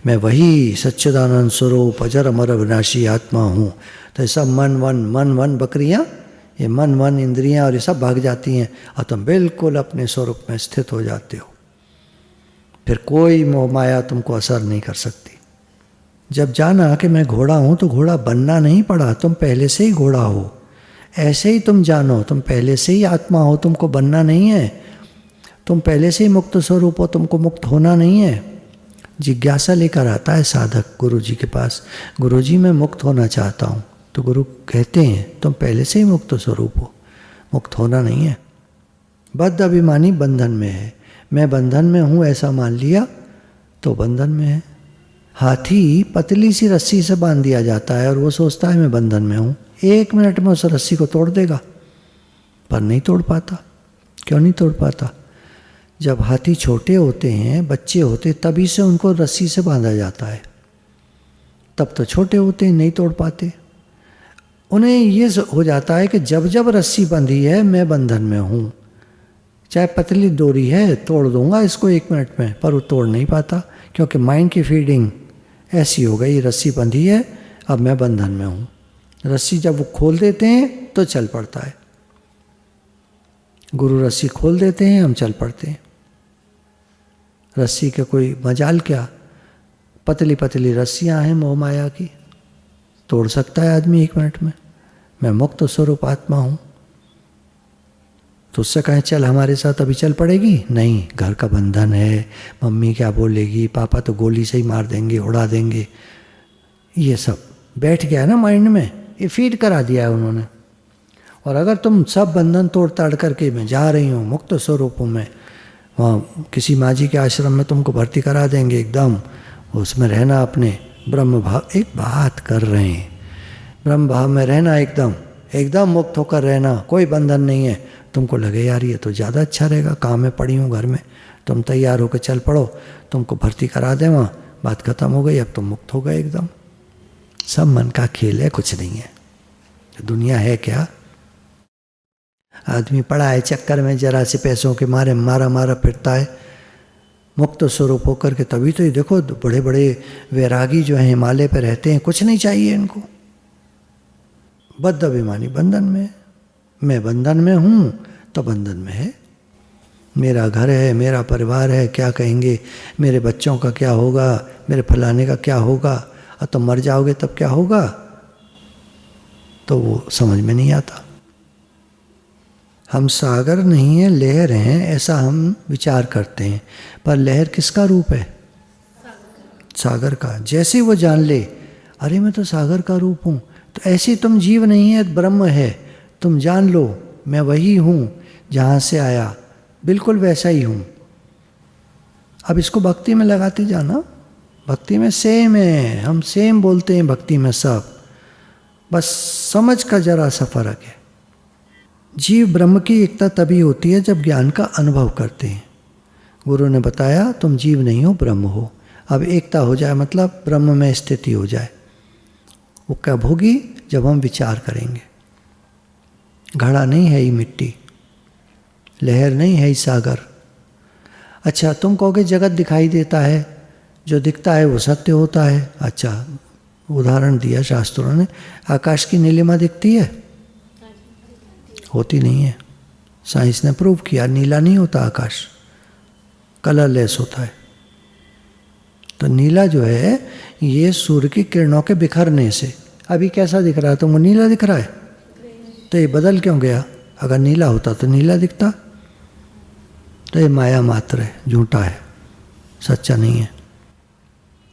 मैं वही सच्चिदानंद स्वरूप अजर अमर अविनाशी आत्मा हूँ, तो सब मन वन बकरियाँ, ये मन वन इंद्रियाँ और ये सब भाग जाती हैं, और तुम बिल्कुल अपने स्वरूप में स्थित हो जाते हो। फिर कोई मोह माया तुमको असर नहीं कर सकती। जब जाना कि मैं घोड़ा हूँ, तो घोड़ा बनना नहीं पड़ा, तुम पहले से ही घोड़ा हो। ऐसे ही तुम जानो, तुम पहले से ही आत्मा हो, तुमको बनना नहीं है। तुम पहले से ही मुक्त स्वरूप हो, तुमको मुक्त होना नहीं है। जिज्ञासा लेकर आता है साधक गुरु जी के पास, गुरु जी मैं मुक्त होना चाहता हूँ। तो गुरु कहते हैं तुम पहले से ही मुक्त स्वरूप हो, मुक्त होना नहीं है। बद्ध अभिमानी बंधन में है, मैं बंधन में हूँ ऐसा मान लिया तो बंधन में है। हाथी पतली सी रस्सी से बांध दिया जाता है और वो सोचता है मैं बंधन में हूँ, 1 मिनट में उस रस्सी को तोड़ देगा, पर नहीं तोड़ पाता। क्यों नहीं तोड़ पाता? जब हाथी छोटे होते हैं, बच्चे होते, तभी से उनको रस्सी से बांधा जाता है, तब तो छोटे होते हैं, नहीं तोड़ पाते। उन्हें ये हो जाता है कि जब जब रस्सी बंधी है मैं बंधन में हूँ, चाहे पतली डोरी है, तोड़ दूंगा इसको 1 मिनट में, पर वो तोड़ नहीं पाता, क्योंकि माइंड की फीडिंग ऐसी हो गई, रस्सी बंधी है, अब मैं बंधन में हूँ। रस्सी जब वो खोल देते हैं तो चल पड़ता है। गुरु रस्सी खोल देते हैं, हम चल पड़ते हैं। रस्सी का कोई मजाल क्या, पतली पतली रस्सियाँ हैं मोह माया की, तोड़ सकता है आदमी 1 मिनट में। मैं मुक्त स्वरूप आत्मा हूँ, तो उससे कहें चल हमारे साथ, अभी चल पड़ेगी? नहीं, घर का बंधन है, मम्मी क्या बोलेगी, पापा तो गोली से ही मार देंगे, उड़ा देंगे, ये सब बैठ गया ना माइंड में, ये फीड करा दिया है उन्होंने। और अगर तुम सब बंधन तोड़ ताड़ करके मैं जा रही हूँ मुक्त स्वरूप हूँ मैं, वहाँ किसी माँ जी के आश्रम में तुमको भर्ती करा देंगे, एकदम उसमें रहना, अपने ब्रह्म भाव, एक बात कर रहे हैं, ब्रह्म भाव में रहना, एकदम एकदम मुक्त होकर रहना, कोई बंधन नहीं है। तुमको लगे यार ये तो ज़्यादा अच्छा रहेगा, काम में पड़ी हूँ घर में, तुम तैयार होकर चल पड़ो, तुमको भर्ती करा दें वहाँ, बात खत्म हो गई, अब तुम मुक्त हो गए एकदम। सब मन का खेल है, कुछ नहीं है। दुनिया है क्या? आदमी पड़ा है चक्कर में, जरा से पैसों के मारे मारा फिरता है। मुक्त स्वरूप होकर के तभी तो ये देखो बड़े बड़े वैरागी जो हैं हिमालय पे रहते हैं, कुछ नहीं चाहिए इनको। बद्ध अभिमानी बंधन में, मैं बंधन में हूँ तो बंधन में है। मेरा घर है, मेरा परिवार है, क्या कहेंगे, मेरे बच्चों का क्या होगा, मेरे फलाने का क्या होगा, और तुम मर जाओगे तब क्या होगा, तो वो समझ में नहीं आता। हम सागर नहीं हैं, लहर हैं, ऐसा हम विचार करते हैं। पर लहर किसका रूप है? सागर का। जैसे वो जान ले, अरे मैं तो सागर का रूप हूँ, तो ऐसी तुम जीव नहीं है, ब्रह्म है, तुम जान लो मैं वही हूँ जहाँ से आया, बिल्कुल वैसा ही हूँ। अब इसको भक्ति में लगाते जाना। भक्ति में सेम है, हम सेम बोलते हैं भक्ति में सब, बस समझ का जरा सा फर्क है। जीव ब्रह्म की एकता तभी होती है जब ज्ञान का अनुभव करते हैं। गुरु ने बताया तुम जीव नहीं हो, ब्रह्म हो। अब एकता हो जाए मतलब ब्रह्म में स्थिति हो जाए। वो कब होगी? जब हम विचार करेंगे। घड़ा नहीं है ही मिट्टी, लहर नहीं है ही सागर। अच्छा, तुम कहोगे जगत दिखाई देता है, जो दिखता है वो सत्य होता है। अच्छा, उदाहरण दिया शास्त्रों ने, आकाश की नीलिमा दिखती है? होती नहीं है। साइंस ने प्रूव किया, नीला नहीं होता आकाश, कलरलेस होता है। तो नीला जो है ये सूर्य की किरणों के बिखरने से, अभी कैसा दिख रहा है तुमको? नीला दिख रहा है। तो ये बदल क्यों गया? अगर नीला होता तो नीला दिखता। तो ये माया मात्र है, झूठा है, सच्चा नहीं है।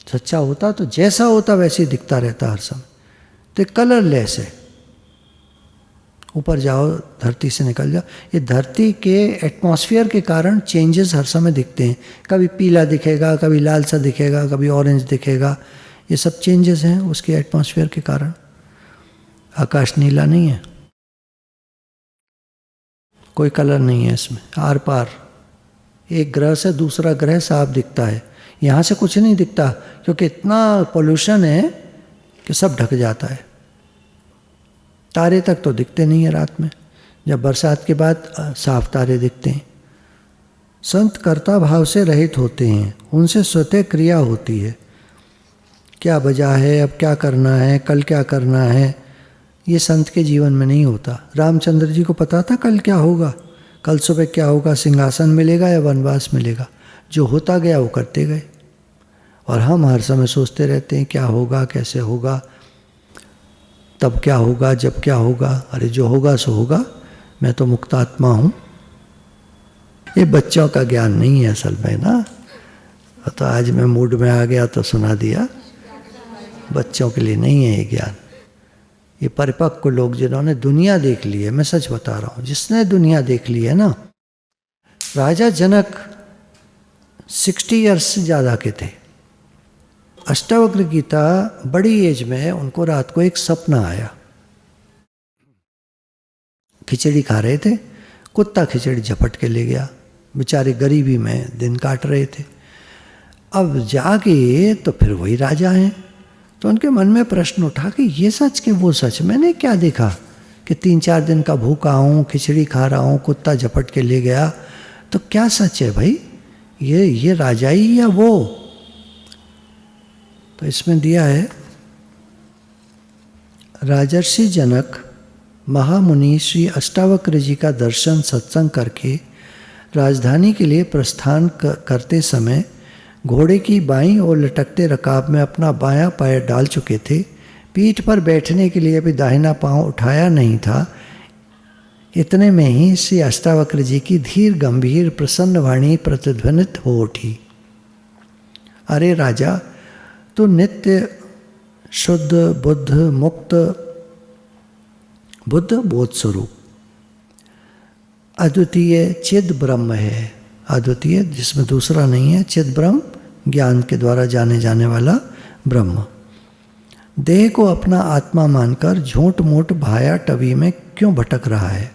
सच्चा होता तो जैसा होता वैसे ही दिखता रहता हर समय। तो कलरलेस है। ऊपर जाओ, धरती से निकल जाओ, ये धरती के एटमॉस्फेयर के कारण चेंजेस हर समय दिखते हैं। कभी पीला दिखेगा, कभी लाल सा दिखेगा, कभी ऑरेंज दिखेगा। ये सब चेंजेस हैं उसके एटमॉस्फेयर के कारण। आकाश नीला नहीं है, कोई कलर नहीं है इसमें। आर पार एक ग्रह से दूसरा ग्रह साफ दिखता है, यहाँ से कुछ नहीं दिखता क्योंकि इतना पोल्यूशन है कि सब ढक जाता है। तारे तक तो दिखते नहीं है रात में, जब बरसात के बाद साफ तारे दिखते हैं। संत कर्ता भाव से रहित होते हैं, उनसे स्वतः क्रिया होती है। क्या बजा है, अब क्या करना है, कल क्या करना है, ये संत के जीवन में नहीं होता। रामचंद्र जी को पता था कल क्या होगा, कल सुबह क्या होगा, सिंहासन मिलेगा या वनवास मिलेगा। जो होता गया वो करते गए। और हम हर समय सोचते रहते हैं क्या होगा, कैसे होगा, तब क्या होगा, जब क्या होगा। अरे जो होगा सो होगा, मैं तो मुक्तात्मा हूँ। ये बच्चों का ज्ञान नहीं है असल में ना। तो आज मैं मूड में आ गया तो सुना दिया। बच्चों के लिए नहीं है ये ज्ञान। ये परिपक्व लोग जिन्होंने दुनिया देख ली है, मैं सच बता रहा हूँ, जिसने दुनिया देख ली है ना। राजा जनक 60 ईयर्स से ज़्यादा के थे। अष्टावक्र गीता बड़ी एज में उनको रात को एक सपना आया। खिचड़ी खा रहे थे, कुत्ता खिचड़ी झपट के ले गया। बेचारे गरीबी में दिन काट रहे थे। अब जाके तो फिर वही राजा हैं। तो उनके मन में प्रश्न उठा कि ये सच कि वो सच। मैंने क्या देखा कि 3-4 दिन का भूखा हूँ, खिचड़ी खा रहा हूँ, कुत्ता झपट के ले गया, तो क्या सच है भाई? ये राजा ही या वो? तो इसमें दिया है, राजर्षि जनक महामुनि श्री अष्टावक्र जी का दर्शन सत्संग करके राजधानी के लिए प्रस्थान करते समय घोड़े की बाईं ओर लटकते रकाब में अपना बायां पैर डाल चुके थे। पीठ पर बैठने के लिए अभी दाहिना पांव उठाया नहीं था। इतने में ही श्री अष्टावक्र जी की धीर गंभीर प्रसन्न वाणी प्रतिध्वनित हो उठी। अरे राजा, तू नित्य शुद्ध बुद्ध मुक्त बुद्ध बोध स्वरूप अद्वितीय चिद ब्रह्म है। अद्वितीय जिसमें दूसरा नहीं है, चिद ब्रह्म, ज्ञान के द्वारा जाने जाने वाला ब्रह्म। देह को अपना आत्मा मानकर झूठ मूठ भाया टवी में क्यों भटक रहा है?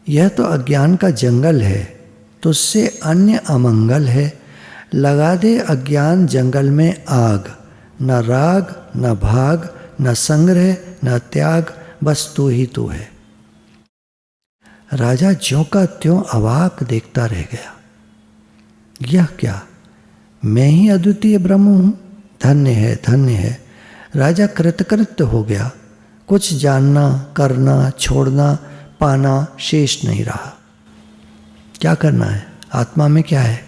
यह तो अज्ञान का जंगल है, तुझसे अन्य अमंगल है। लगा दे अज्ञान जंगल में आग, न राग न भाग न संग्रह न त्याग, बस तू ही तू है। राजा ज्यों का त्यों अवाक देखता रह गया। यह क्या, मैं ही अद्वितीय ब्रह्म हूँ? धन्य है, धन्य है। राजा कृतकृत्य हो गया। कुछ जानना, करना, छोड़ना, पाना शेष नहीं रहा। क्या करना है? आत्मा में क्या है?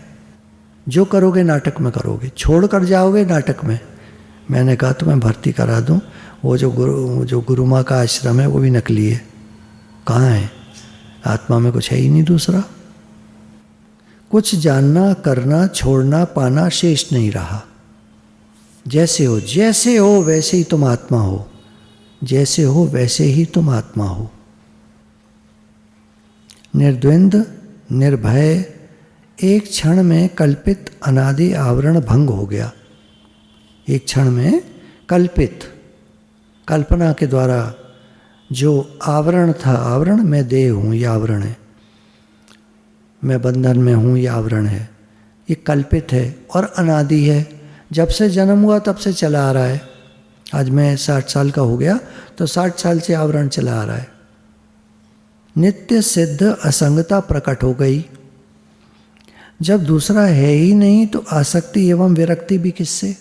जो करोगे नाटक में करोगे, छोड़ कर जाओगे नाटक में। मैंने कहा तुम्हें भर्ती करा दूं, वो जो गुरु माँ का आश्रम है वो भी नकली है। कहाँ है? आत्मा में कुछ है ही नहीं दूसरा। कुछ जानना, करना, छोड़ना, पाना शेष नहीं रहा। जैसे हो वैसे ही तुम आत्मा हो, जैसे हो वैसे ही तुम आत्मा हो। निर्द्वंद, निर्भय, एक क्षण में कल्पित अनादि आवरण भंग हो गया। एक क्षण में कल्पित, कल्पना के द्वारा जो आवरण था, आवरण मैं देह हूँ, ये आवरण है, मैं बंधन में हूँ, ये आवरण है, ये कल्पित है और अनादि है। जब से जन्म हुआ तब से चला आ रहा है। आज मैं 60 साल का हो गया तो 60 साल से आवरण चला आ रहा है। नित्य सिद्ध असंगता प्रकट हो गई। जब दूसरा है ही नहीं तो आसक्ति एवं विरक्ति भी किससे?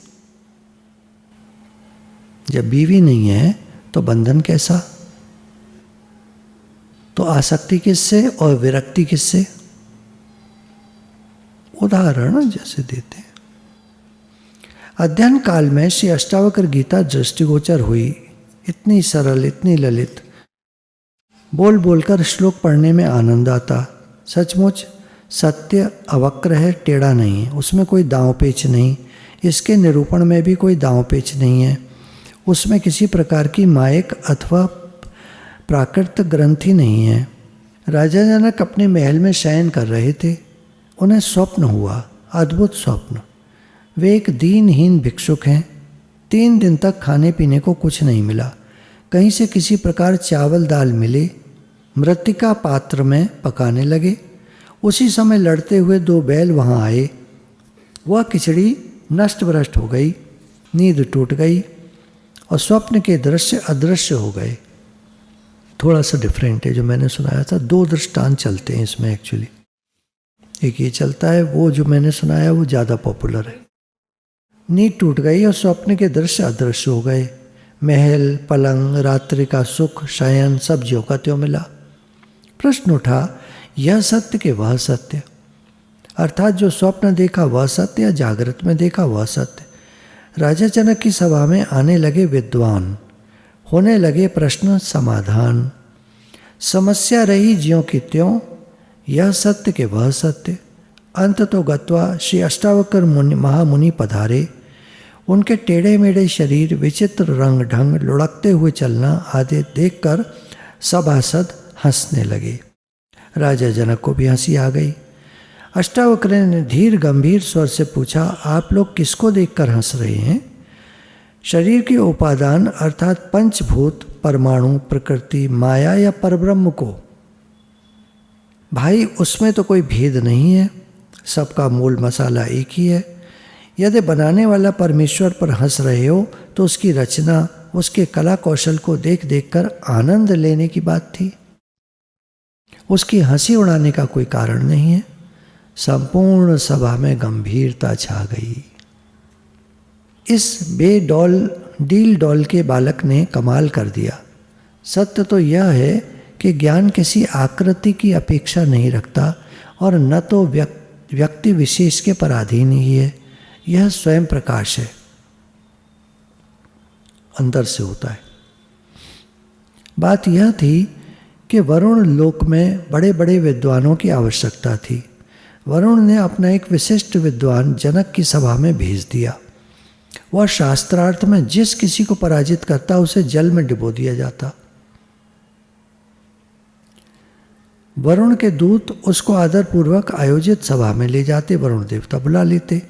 जब बीवी नहीं है तो बंधन कैसा? तो आसक्ति किससे और विरक्ति किससे? उदाहरण जैसे देते हैं। अध्ययन काल में श्री अष्टावक्र गीता दृष्टिगोचर हुई। इतनी सरल, इतनी ललित, बोल बोलकर श्लोक पढ़ने में आनंद आता। सचमुच सत्य अवक्र है, टेढ़ा नहीं है, उसमें कोई दांव पेच नहीं। इसके निरूपण में भी कोई दांव पेच नहीं है। उसमें किसी प्रकार की मायक अथवा प्राकृत ग्रंथि नहीं है। राजा जनक अपने महल में शयन कर रहे थे। उन्हें स्वप्न हुआ, अद्भुत स्वप्न। वे एक दीनहीन भिक्षुक हैं। 3 दिन तक खाने पीने को कुछ नहीं मिला। कहीं से किसी प्रकार चावल दाल मिले, मृत्तिका पात्र में पकाने लगे। उसी समय लड़ते हुए 2 बैल वहाँ आए। वह खिचड़ी नष्ट भ्रष्ट हो गई, नींद टूट गई और स्वप्न के दृश्य अदृश्य हो गए। थोड़ा सा डिफरेंट है जो मैंने सुनाया था। 2 दृष्टांत चलते हैं इसमें एक्चुअली। एक ये चलता है, वो जो मैंने सुनाया वो ज़्यादा पॉपुलर है। नींद टूट गई और स्वप्न के दृश्य अदृश्य हो गए। महल, पलंग, रात्रि का सुख, शयन सब ज्यों का त्यों मिला। प्रश्न उठा, यह सत्य कि वह सत्य? अर्थात जो स्वप्न देखा वह सत्य या जागृत में देखा वह सत्य? राजा जनक की सभा में आने लगे विद्वान, होने लगे प्रश्न समाधान। समस्या रही ज्यों की त्यों, यह सत्य कि वह सत्य। अंत तो गत्वा श्री अष्टावक्र महामुनि पधारे। उनके टेढ़े मेढ़े शरीर, विचित्र रंग ढंग, लुढ़कते हुए चलना आदि देखकर सभासद हंसने लगे। राजा जनक को भी हंसी आ गई। अष्टावक्र ने धीर गंभीर स्वर से पूछा, आप लोग किसको देखकर हंस रहे हैं? शरीर के उपादान अर्थात पंचभूत, परमाणु, प्रकृति, माया या परब्रह्म को? भाई उसमें तो कोई भेद नहीं है, सबका मूल मसाला एक ही है। यदि बनाने वाला परमेश्वर पर हंस रहे हो तो उसकी रचना, उसके कला कौशल को देख देख कर आनंद लेने की बात थी। उसकी हंसी उड़ाने का कोई कारण नहीं है। संपूर्ण सभा में गंभीरता छा गई। इस डील डॉल के बालक ने कमाल कर दिया। सत्य तो यह है कि ज्ञान किसी आकृति की अपेक्षा नहीं रखता और न तो व्यक्ति विशेष के पराधीन ही है। यह स्वयं प्रकाश है, अंदर से होता है। बात यह थी कि वरुण लोक में बड़े बड़े विद्वानों की आवश्यकता थी। वरुण ने अपना एक विशिष्ट विद्वान जनक की सभा में भेज दिया। वह शास्त्रार्थ में जिस किसी को पराजित करता उसे जल में डुबो दिया जाता। वरुण के दूत उसको आदरपूर्वक आयोजित सभा में ले जाते, वरुण देवता बुला लेते।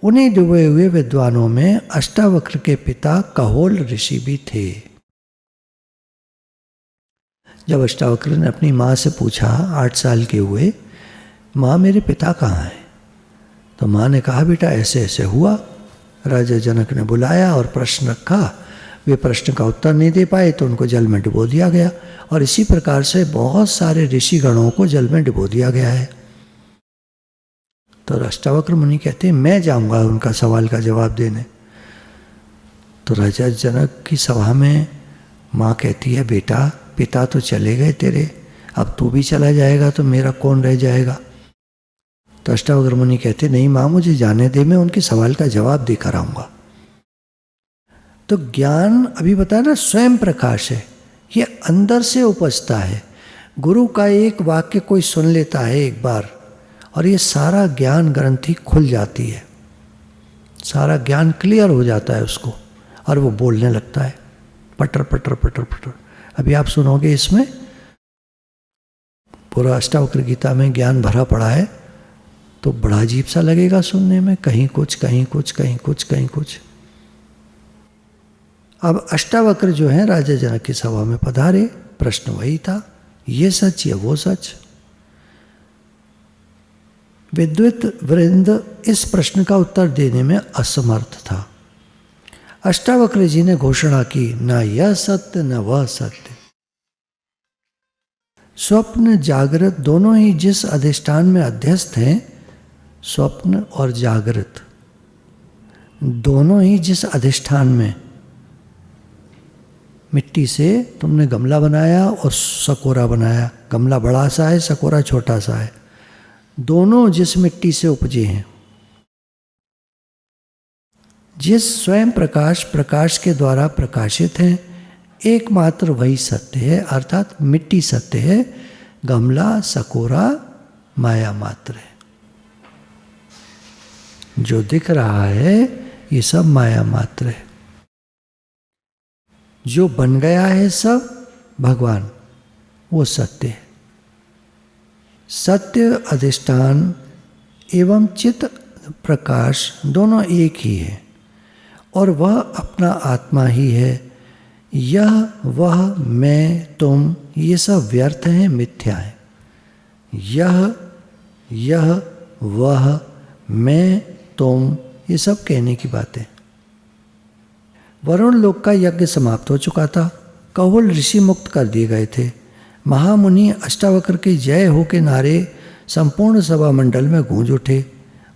उन्हीं डूबे हुए विद्वानों में अष्टावक्र के पिता कहोल ऋषि भी थे। जब अष्टावक्र ने अपनी माँ से पूछा, 8 साल के हुए, माँ मेरे पिता कहाँ हैं? तो माँ ने कहा, बेटा ऐसे ऐसे हुआ। राजा जनक ने बुलाया और प्रश्न रखा। वे प्रश्न का उत्तर नहीं दे पाए तो उनको जल में डुबो दिया गया। और इसी प्रकार से बहुत सारे ऋषिगणों को जल में डुबो दिया गया है। तो अष्टावक्र मुनि कहते हैं, मैं जाऊंगा उनका सवाल का जवाब देने। तो राजा जनक की सभा में माँ कहती है, बेटा पिता तो चले गए तेरे, अब तू भी चला जाएगा तो मेरा कौन रह जाएगा? तो अष्टावक्र मुनि कहते, नहीं माँ मुझे जाने दे, मैं उनके सवाल का जवाब देकर आऊंगा। तो ज्ञान अभी बताया ना स्वयं प्रकाश है, ये अंदर से उपजता है। गुरु का एक वाक्य कोई सुन लेता है एक बार और ये सारा ज्ञान ग्रंथि खुल जाती है, सारा ज्ञान क्लियर हो जाता है उसको और वो बोलने लगता है पटर पटर पटर पटर। अभी आप सुनोगे इसमें पूरा अष्टावक्र गीता में ज्ञान भरा पड़ा है तो बड़ा अजीब सा लगेगा सुनने में, कहीं कुछ कहीं कुछ कहीं कुछ कहीं कुछ। अब अष्टावक्र जो है राजा जनक की सभा में पधारे, प्रश्न वही था, ये सच या वो सच। विद्वत वृंद इस प्रश्न का उत्तर देने में असमर्थ था। अष्टावक्र जी ने घोषणा की, न यह सत्य न वह सत्य। स्वप्न जागृत दोनों ही जिस अधिष्ठान में अध्यस्त हैं, स्वप्न और जागृत दोनों ही जिस अधिष्ठान में, मिट्टी से तुमने गमला बनाया और सकोरा बनाया, गमला बड़ा सा है सकोरा छोटा सा है, दोनों जिस मिट्टी से उपजे हैं, जिस स्वयं प्रकाश प्रकाश के द्वारा प्रकाशित हैं, एकमात्र वही सत्य है, अर्थात मिट्टी सत्य है, गमला सकोरा माया मात्र है। जो दिख रहा है ये सब माया मात्र है। जो बन गया है सब भगवान, वो सत्य है। सत्य अधिष्ठान एवं चित प्रकाश दोनों एक ही है और वह अपना आत्मा ही है। यह वह मैं तुम ये सब व्यर्थ हैं, मिथ्या है। यह वह मैं तुम ये सब कहने की बातें। वरुण लोक का यज्ञ समाप्त हो चुका था, कौवल ऋषि मुक्त कर दिए गए थे। महामुनि अष्टावक्र के जय हो के नारे संपूर्ण सभा मंडल में गूंज उठे।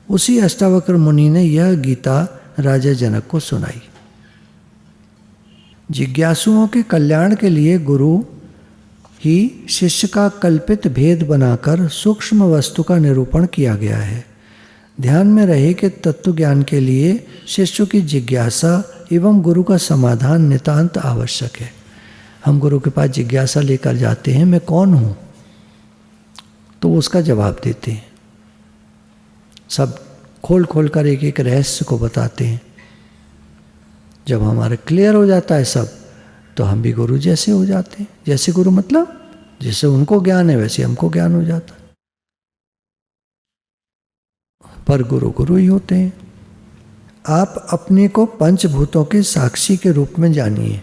उसी अष्टावक्र मुनि ने यह गीता राजा जनक को सुनाई। जिज्ञासुओं के कल्याण के लिए गुरु ही शिष्य का कल्पित भेद बनाकर सूक्ष्म वस्तु का निरूपण किया गया है। ध्यान में रहे कि तत्व ज्ञान के लिए शिष्यों की जिज्ञासा एवं गुरु का समाधान नितांत आवश्यक है। हम गुरु के पास जिज्ञासा लेकर जाते हैं, मैं कौन हूँ, तो उसका जवाब देते हैं, सब खोल खोल कर एक एक रहस्य को बताते हैं। जब हमारे क्लियर हो जाता है सब, तो हम भी गुरु जैसे हो जाते हैं। जैसे गुरु मतलब जैसे उनको ज्ञान है वैसे हमको ज्ञान हो जाता है। पर गुरु गुरु ही होते हैं। आप अपने को पंचभूतों के साक्षी के रूप में जानिए।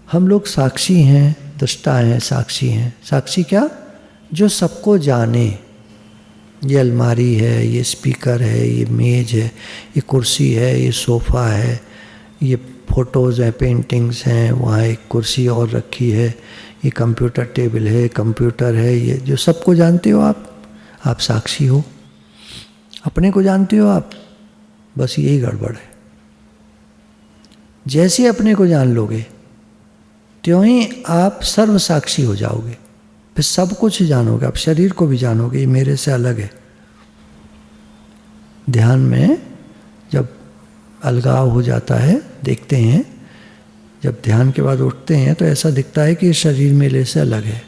हम लोग साक्षी हैं, दृष्टा हैं, साक्षी हैं। साक्षी क्या? जो सबको जाने। ये अलमारी है, ये स्पीकर है, ये मेज है, ये कुर्सी है, ये सोफ़ा है, ये फ़ोटोज़ हैं, पेंटिंग्स हैं, वहाँ एक कुर्सी और रखी है, ये कंप्यूटर टेबल है, कंप्यूटर है, ये जो सबको जानते हो आप साक्षी हो। अपने को जानते हो आप, बस यही गड़बड़ है। जैसे अपने को जान लोगे त्यों ही आप सर्व साक्षी हो जाओगे, फिर सब कुछ जानोगे। आप शरीर को भी जानोगे, ये मेरे से अलग है। ध्यान में जब अलगाव हो जाता है, देखते हैं जब ध्यान के बाद उठते हैं तो ऐसा दिखता है कि ये शरीर मेरे से अलग है,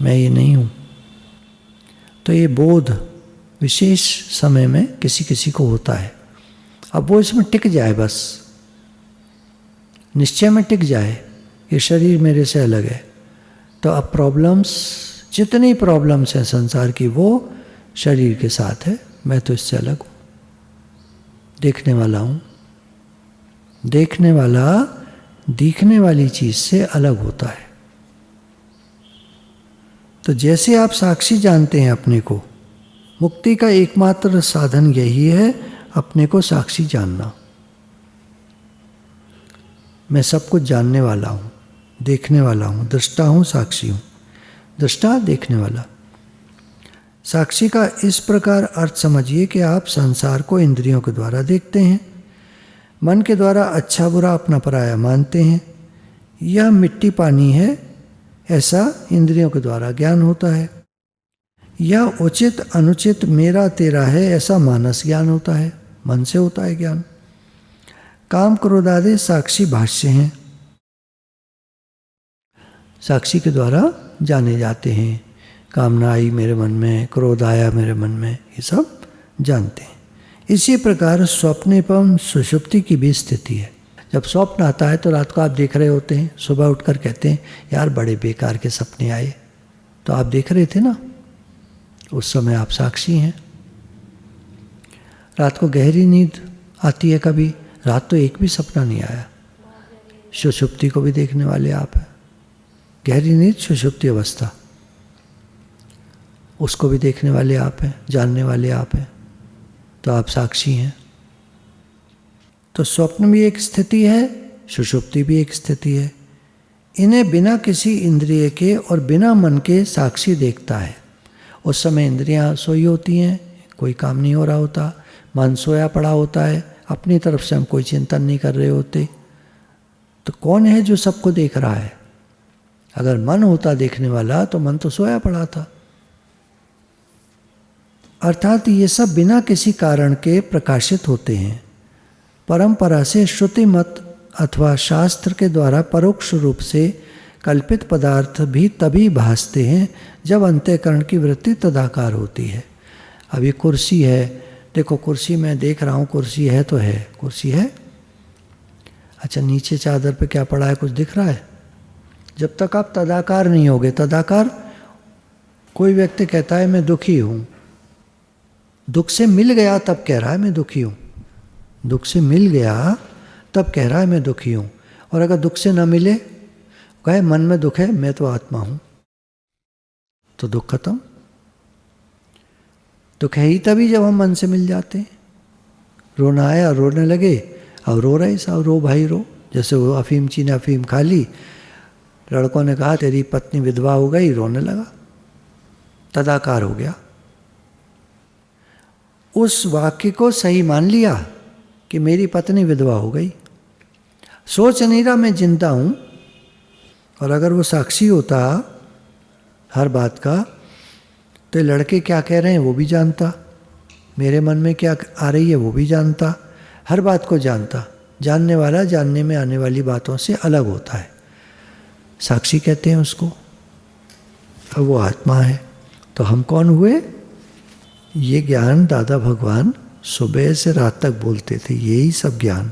मैं ये नहीं हूँ। तो ये बोध विशेष समय में किसी किसी को होता है। अब वो इसमें टिक जाए, बस निश्चय में टिक जाए, ये शरीर मेरे से अलग है, तो अब प्रॉब्लम्स, जितनी प्रॉब्लम्स हैं संसार की, वो शरीर के साथ है, मैं तो इससे अलग हूँ, देखने वाला हूँ। देखने वाला दिखने वाली चीज़ से अलग होता है। तो जैसे आप साक्षी जानते हैं अपने को, मुक्ति का एकमात्र साधन यही है, अपने को साक्षी जानना। मैं सब कुछ जानने वाला हूँ, देखने वाला हूँ, दृष्टा हूँ, साक्षी हूँ। दृष्टा देखने वाला। साक्षी का इस प्रकार अर्थ समझिए कि आप संसार को इंद्रियों के द्वारा देखते हैं, मन के द्वारा अच्छा बुरा अपना पराया मानते हैं। यह मिट्टी पानी है, ऐसा इंद्रियों के द्वारा ज्ञान होता है। यह उचित अनुचित मेरा तेरा है, ऐसा मानस ज्ञान होता है, मन से होता है ज्ञान। काम क्रोध आदि साक्षी भाष्य हैं। साक्षी के द्वारा जाने जाते हैं। कामना आई मेरे मन में, क्रोध आया मेरे मन में, ये सब जानते हैं। इसी प्रकार स्वप्न एवं सुषुप्ति की भी स्थिति है। जब स्वप्न आता है तो रात को आप देख रहे होते हैं, सुबह उठकर कहते हैं यार बड़े बेकार के सपने आए, तो आप देख रहे थे ना, उस समय आप साक्षी हैं। रात को गहरी नींद आती है कभी, रात तो एक भी सपना नहीं आया, सुषुप्ति को भी देखने वाले आप हैं। गहरी नींद सुषुप्ति अवस्था, उसको भी देखने वाले आप हैं, जानने वाले आप हैं, तो आप साक्षी हैं। तो स्वप्न भी एक स्थिति है, सुषुप्ति भी एक स्थिति है। इन्हें बिना किसी इंद्रिय के और बिना मन के साक्षी देखता है। उस समय इंद्रियां सोई होती हैं, कोई काम नहीं हो रहा होता, मन सोया पड़ा होता है, अपनी तरफ से हम कोई चिंतन नहीं कर रहे होते। तो कौन है जो सबको देख रहा है? अगर मन होता देखने वाला तो मन तो सोया पड़ा था। अर्थात ये सब बिना किसी कारण के प्रकाशित होते हैं। परंपरा से श्रुति मत अथवा शास्त्र के द्वारा परोक्ष रूप से कल्पित पदार्थ भी तभी भासते हैं जब अंतःकरण की वृत्ति तदाकार होती है। अभी कुर्सी है, देखो कुर्सी मैं देख रहा हूँ, कुर्सी है तो है, कुर्सी है। अच्छा नीचे चादर पे क्या पड़ा है, कुछ दिख रहा है? जब तक आप तदाकार नहीं होगे, तदाकार कोई व्यक्ति कहता है मैं दुखी हूँ, दुख से मिल गया तब कह रहा है मैं दुखी हूँ, दुख से मिल गया तब कह रहा है मैं दुखी हूँ। और अगर दुख से ना मिले, कहे मन में दुख है, मैं तो आत्मा हूँ, तो दुख खत्म। दुख है ही तभी जब हम मन से मिल जाते हैं। रोना आया, रोने लगे, अब रो रहे साहब, रो भाई रो। जैसे वो अफीमची ने अफीम खा ली, लड़कों ने कहा तेरी पत्नी विधवा हो गई, रोने लगा, तदाकार हो गया। उस वाक्य को सही मान लिया कि मेरी पत्नी विधवा हो गई, सोच नहीं रहा मैं जिंदा हूं। और अगर वो साक्षी होता हर बात का, तो लड़के क्या कह रहे हैं वो भी जानता, मेरे मन में क्या आ रही है वो भी जानता, हर बात को जानता। जानने वाला जानने में आने वाली बातों से अलग होता है, साक्षी कहते हैं उसको। अब वो आत्मा है। तो हम कौन हुए? ये ज्ञान दादा भगवान सुबह से रात तक बोलते थे, यही सब ज्ञान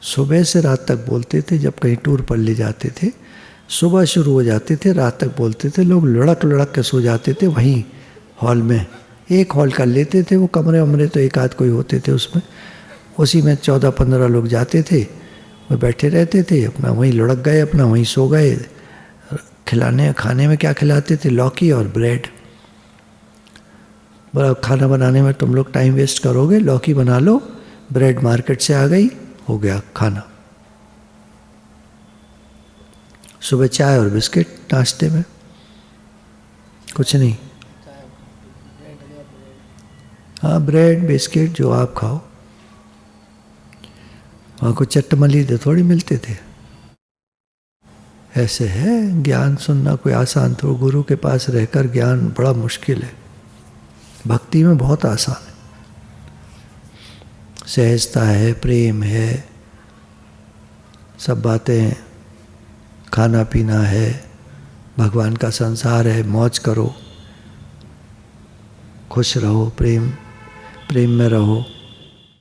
सुबह से रात तक बोलते थे। जब कहीं टूर पर ले जाते थे, सुबह शुरू हो जाते थे, रात तक बोलते थे। लोग लुढ़क लुढ़क के सो जाते थे वहीं हॉल में, एक हॉल कर लेते थे। वो कमरे वमरे तो एक आध कोई होते थे उसमें, उसी में 14-15 लोग जाते थे, वो बैठे रहते थे, अपना वहीं लुढ़क गए, अपना वहीं सो गए। खिलाने खाने में क्या खिलाते थे? लौकी और ब्रेड। बड़ा खाना बनाने में तुम लोग टाइम वेस्ट करोगे, लौकी बना लो, ब्रेड मार्केट से आ गई, हो गया खाना। सुबह चाय और बिस्किट नाश्ते में, कुछ नहीं। हाँ ब्रेड बिस्किट जो आप खाओ। वहाँ को चटमली दे थोड़ी मिलते थे। ऐसे है ज्ञान सुनना कोई आसान, तो गुरु के पास रहकर ज्ञान बड़ा मुश्किल है। भक्ति में बहुत आसान है, सहजता है, प्रेम है, सब बातें, खाना पीना है, भगवान का संसार है, मौज करो, खुश रहो, प्रेम में रहो।